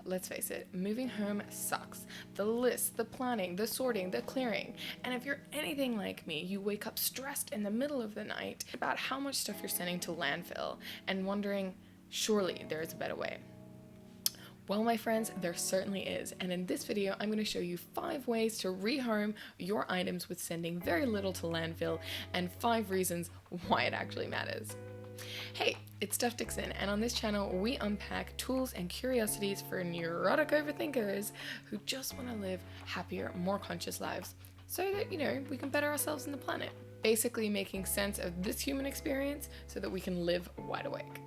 let's face it, moving home sucks. The lists, the planning, the sorting, the clearing. And if you're anything like me, you wake up stressed in the middle of the night about how much stuff you're sending to landfill and wondering, surely there is a better way. Well, my friends, there certainly is, and in this video I'm going to show you 5 ways to rehome your items with sending very little to landfill, and 5 reasons why it actually matters. Hey, it's Steph, and on this channel we unpack tools and curiosities for neurotic overthinkers who just want to live happier, more conscious lives so that, we can better ourselves and the planet. Basically making sense of this human experience so that we can live wide awake.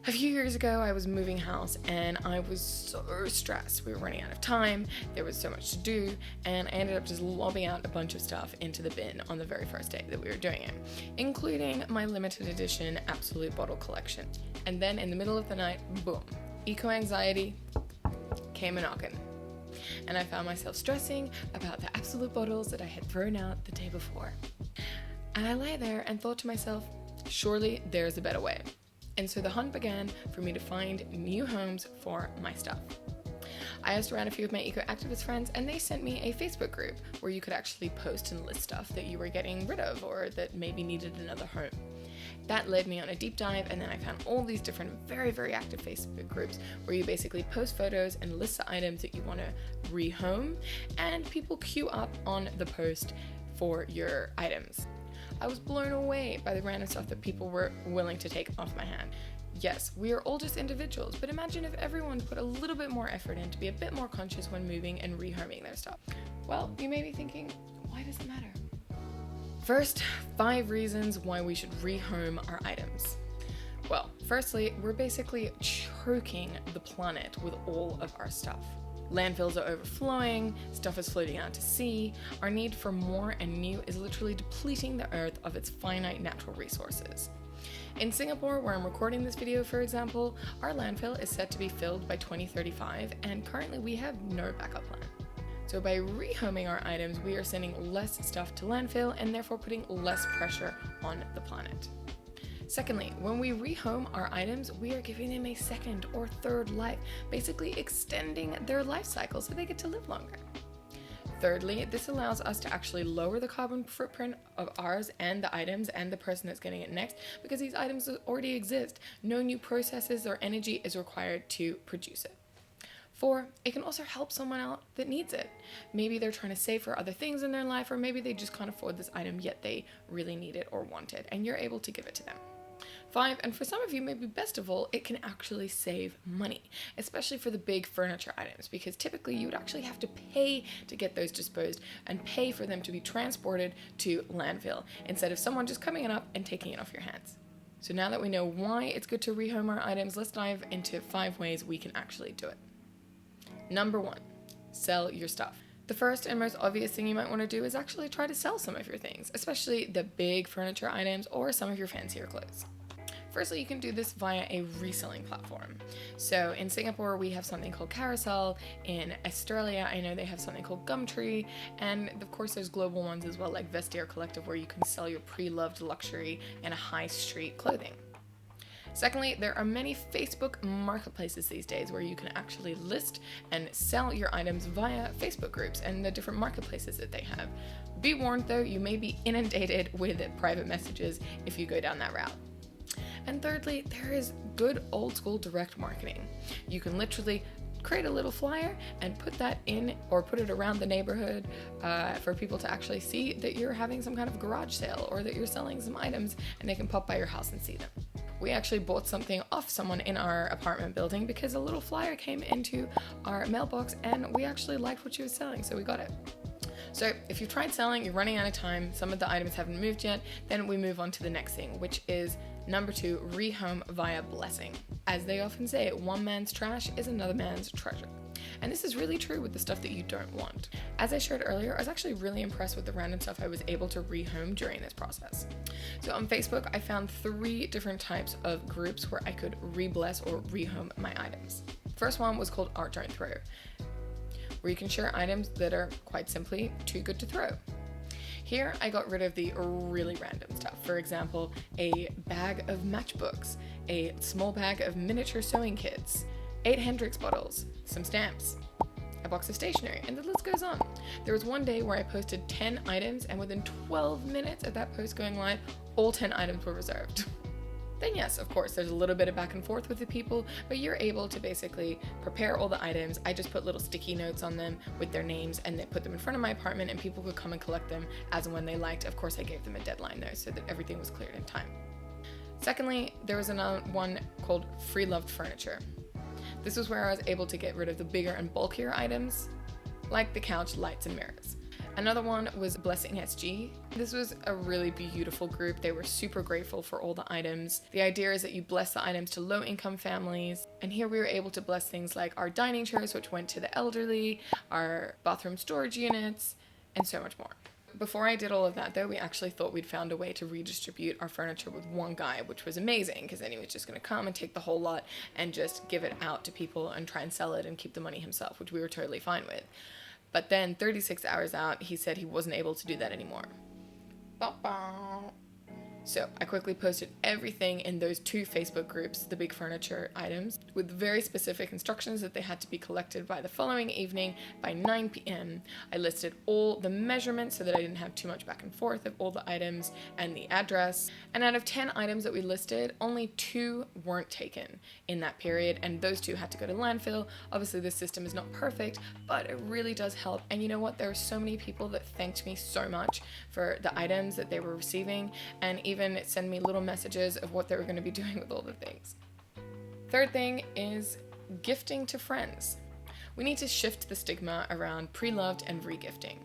A few years ago, I was moving house and I was so stressed. We were running out of time, there was so much to do, and I ended up just lobbing out a bunch of stuff into the bin on the very first day that we were doing it, including my limited edition Absolute bottle collection. And then in the middle of the night, boom, eco-anxiety came a-knocking. And I found myself stressing about the Absolute bottles that I had thrown out the day before. And I lay there and thought to myself, surely there's a better way. And so the hunt began for me to find new homes for my stuff. I asked around a few of my eco-activist friends, and they sent me a Facebook group where you could actually post and list stuff that you were getting rid of or that maybe needed another home. That led me on a deep dive, and then I found all these different very, very active Facebook groups where you basically post photos and list the items that you want to rehome, and people queue up on the post for your items. I was blown away by the random stuff that people were willing to take off my hand. Yes, we are all just individuals, but imagine if everyone put a little bit more effort in to be a bit more conscious when moving and rehoming their stuff. Well, you may be thinking, why does it matter? First, 5 reasons why we should rehome our items. Well, firstly, we're basically choking the planet with all of our stuff. Landfills are overflowing, stuff is floating out to sea, our need for more and new is literally depleting the earth of its finite natural resources. In Singapore, where I'm recording this video, for example, our landfill is set to be filled by 2035, and currently we have no backup plan. So by rehoming our items, we are sending less stuff to landfill and therefore putting less pressure on the planet. Secondly, when we rehome our items, we are giving them a second or third life, basically extending their life cycle so they get to live longer. Thirdly, this allows us to actually lower the carbon footprint of ours and the items and the person that's getting it next, because these items already exist. No new processes or energy is required to produce it. 4, it can also help someone out that needs it. Maybe they're trying to save for other things in their life, or maybe they just can't afford this item yet they really need it or want it, and you're able to give it to them. 5, and for some of you, maybe best of all, it can actually save money, especially for the big furniture items, because typically you would actually have to pay to get those disposed and pay for them to be transported to landfill, instead of someone just coming it up and taking it off your hands. So now that we know why it's good to rehome our items, let's dive into 5 ways we can actually do it. Number 1, sell your stuff. The first and most obvious thing you might want to do is actually try to sell some of your things, especially the big furniture items or some of your fancier clothes. Firstly, you can do this via a reselling platform. So in Singapore, we have something called Carousel. In Australia, I know they have something called Gumtree. And of course, there's global ones as well, like Vestiaire Collective, where you can sell your pre-loved luxury and high street clothing. Secondly, there are many Facebook marketplaces these days where you can actually list and sell your items via Facebook groups and the different marketplaces that they have. Be warned though, you may be inundated with private messages if you go down that route. And thirdly, there is good old school direct marketing. You can literally create a little flyer and put that in or put it around the neighborhood for people to actually see that you're having some kind of garage sale or that you're selling some items, and they can pop by your house and see them. We actually bought something off someone in our apartment building because a little flyer came into our mailbox and we actually liked what she was selling, so we got it. So if you've tried selling, you're running out of time, some of the items haven't moved yet, then we move on to the next thing, which is number 2, rehome via blessing. As they often say, one man's trash is another man's treasure. And this is really true with the stuff that you don't want. As I shared earlier, I was actually really impressed with the random stuff I was able to rehome during this process. So on Facebook, I found 3 different types of groups where I could re-bless or rehome my items. First one was called Art Don't Throw, where you can share items that are quite simply too good to throw. Here, I got rid of the really random stuff. For example, a bag of matchbooks, a small bag of miniature sewing kits, 8 Hendrix bottles, some stamps, a box of stationery, and the list goes on. There was one day where I posted 10 items, and within 12 minutes of that post going live, all 10 items were reserved. Then yes, of course, there's a little bit of back and forth with the people, but you're able to basically prepare all the items. I just put little sticky notes on them with their names and then put them in front of my apartment, and people could come and collect them as and when they liked. Of course, I gave them a deadline though, so that everything was cleared in time. Secondly, there was another one called Free Loved Furniture. This was where I was able to get rid of the bigger and bulkier items, like the couch, lights, and mirrors. Another one was Blessing SG. This was a really beautiful group. They were super grateful for all the items. The idea is that you bless the items to low-income families. And here we were able to bless things like our dining chairs, which went to the elderly, our bathroom storage units, and so much more. Before I did all of that though, we actually thought we'd found a way to redistribute our furniture with one guy, which was amazing because then he was just going to come and take the whole lot and just give it out to people and try and sell it and keep the money himself, which we were totally fine with. But then 36 hours out, he said he wasn't able to do that anymore. So I quickly posted everything in those 2 Facebook groups, the big furniture items, with very specific instructions that they had to be collected by the following evening by 9 p.m. I listed all the measurements so that I didn't have too much back and forth of all the items and the address. And out of 10 items that we listed, only 2 weren't taken in that period, and those 2 had to go to landfill. Obviously, this system is not perfect, but it really does help. And you know what? There are so many people that thanked me so much for the items that they were receiving, and even send me little messages of what they were going to be doing with all the things. Third thing is gifting to friends. We need to shift the stigma around pre-loved and re-gifting.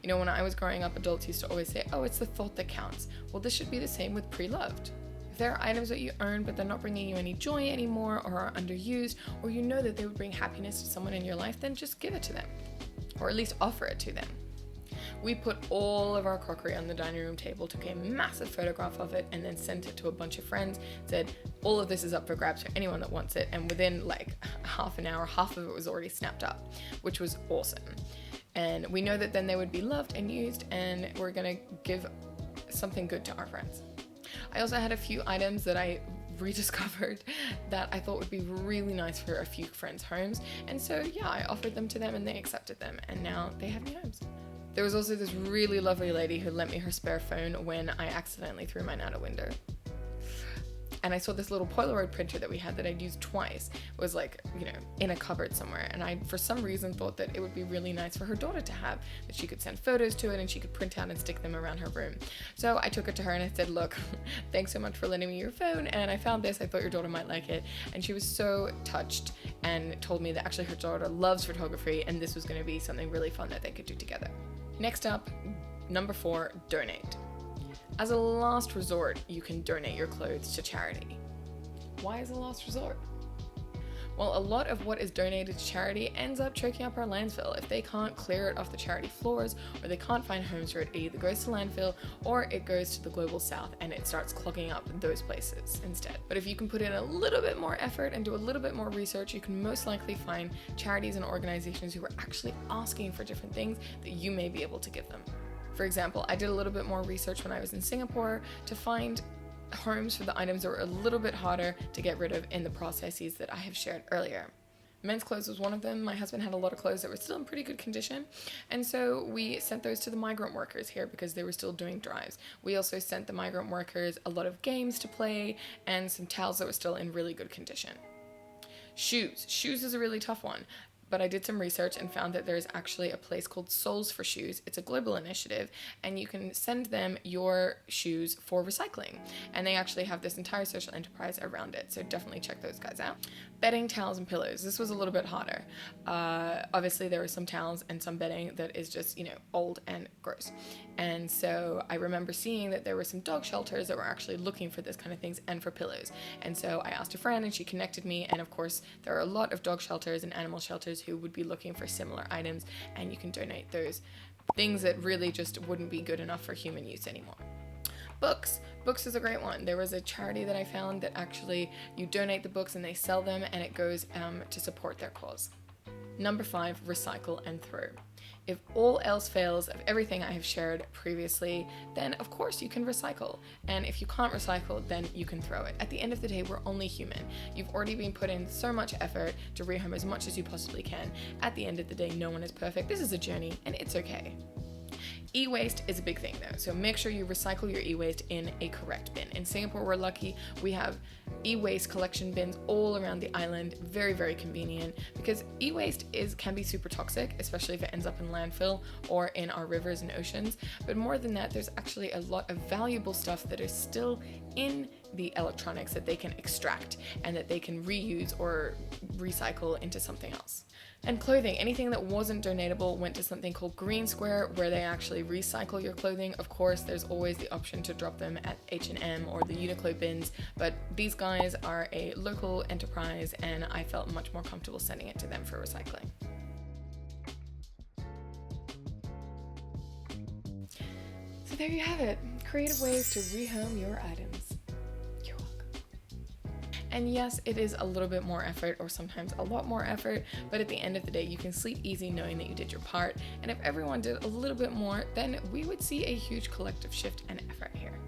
You know, when I was growing up, adults used to always say, oh, it's the thought that counts. Well, this should be the same with pre-loved. If there are items that you earn but they're not bringing you any joy anymore, or are underused, or you know that they would bring happiness to someone in your life, then just give it to them, or at least offer it to them. We put all of our crockery on the dining room table, took a massive photograph of it, and then sent it to a bunch of friends, said, all of this is up for grabs for anyone that wants it, and within like half an hour, half of it was already snapped up, which was awesome. And we know that then they would be loved and used, and we're gonna give something good to our friends. I also had a few items that I rediscovered that I thought would be really nice for a few friends' homes, and so yeah, I offered them to them and they accepted them, and now they have new homes. There was also this really lovely lady who lent me her spare phone when I accidentally threw mine out a window. And I saw this little Polaroid printer that we had that I'd used twice. It was like, you know, in a cupboard somewhere. And I, for some reason, thought that it would be really nice for her daughter to have, that she could send photos to it and she could print out and stick them around her room. So I took it to her and I said, look, thanks so much for lending me your phone. And I found this, I thought your daughter might like it. And she was so touched and told me that actually her daughter loves photography and this was going to be something really fun that they could do together. Next up, number 4, donate. As a last resort, you can donate your clothes to charity. Why as a last resort? Well, a lot of what is donated to charity ends up choking up our landfill. If they can't clear it off the charity floors, or they can't find homes for it, it either goes to landfill or it goes to the global south and it starts clogging up those places instead. But if you can put in a little bit more effort and do a little bit more research, you can most likely find charities and organizations who are actually asking for different things that you may be able to give them. For example, I did a little bit more research when I was in Singapore to find homes for the items that were a little bit harder to get rid of in the processes that I have shared earlier. Men's clothes was one of them. My husband had a lot of clothes that were still in pretty good condition, and so we sent those to the migrant workers here because they were still doing drives. We also sent the migrant workers a lot of games to play and some towels that were still in really good condition. Shoes. Shoes is a really tough one. But I did some research and found that there's actually a place called Souls for Shoes. It's a global initiative, and you can send them your shoes for recycling. And they actually have this entire social enterprise around it, so definitely check those guys out. Bedding, towels, and pillows. This was a little bit harder. Obviously, there were some towels and some bedding that is just, old and gross. And so I remember seeing that there were some dog shelters that were actually looking for this kind of things and for pillows. And so I asked a friend and she connected me, and of course there are a lot of dog shelters and animal shelters who would be looking for similar items, and you can donate those things that really just wouldn't be good enough for human use anymore. Books. Books is a great one. There was a charity that I found that actually you donate the books and they sell them, and it goes to support their cause. Number 5, recycle and throw. If all else fails of everything I have shared previously, then of course you can recycle. And if you can't recycle, then you can throw it. At the end of the day, we're only human. You've already been put in so much effort to rehome as much as you possibly can. At the end of the day, no one is perfect. This is a journey, and it's okay. E-waste is a big thing though, so make sure you recycle your e-waste in a correct bin. In Singapore, we're lucky, we have e-waste collection bins all around the island, very, very convenient, because e-waste can be super toxic, especially if it ends up in landfill or in our rivers and oceans. But more than that, there's actually a lot of valuable stuff that is still in the electronics that they can extract and that they can reuse or recycle into something else. And clothing, anything that wasn't donatable went to something called Green Square, where they actually recycle your clothing. Of course, there's always the option to drop them at H&M or the Uniqlo bins, but these guys are a local enterprise and I felt much more comfortable sending it to them for recycling. So there you have it, creative ways to rehome your items. And yes, it is a little bit more effort, or sometimes a lot more effort, but at the end of the day, you can sleep easy knowing that you did your part. And if everyone did a little bit more, then we would see a huge collective shift and effort here.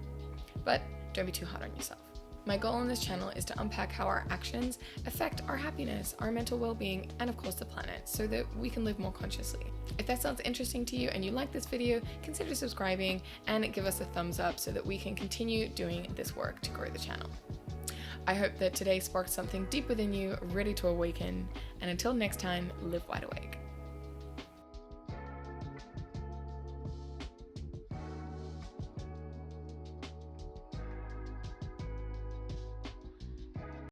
But don't be too hard on yourself. My goal on this channel is to unpack how our actions affect our happiness, our mental well-being, and of course the planet, so that we can live more consciously. If that sounds interesting to you and you like this video, consider subscribing and give us a thumbs up so that we can continue doing this work to grow the channel. I hope that today sparked something deep within you, ready to awaken, and until next time, live wide awake.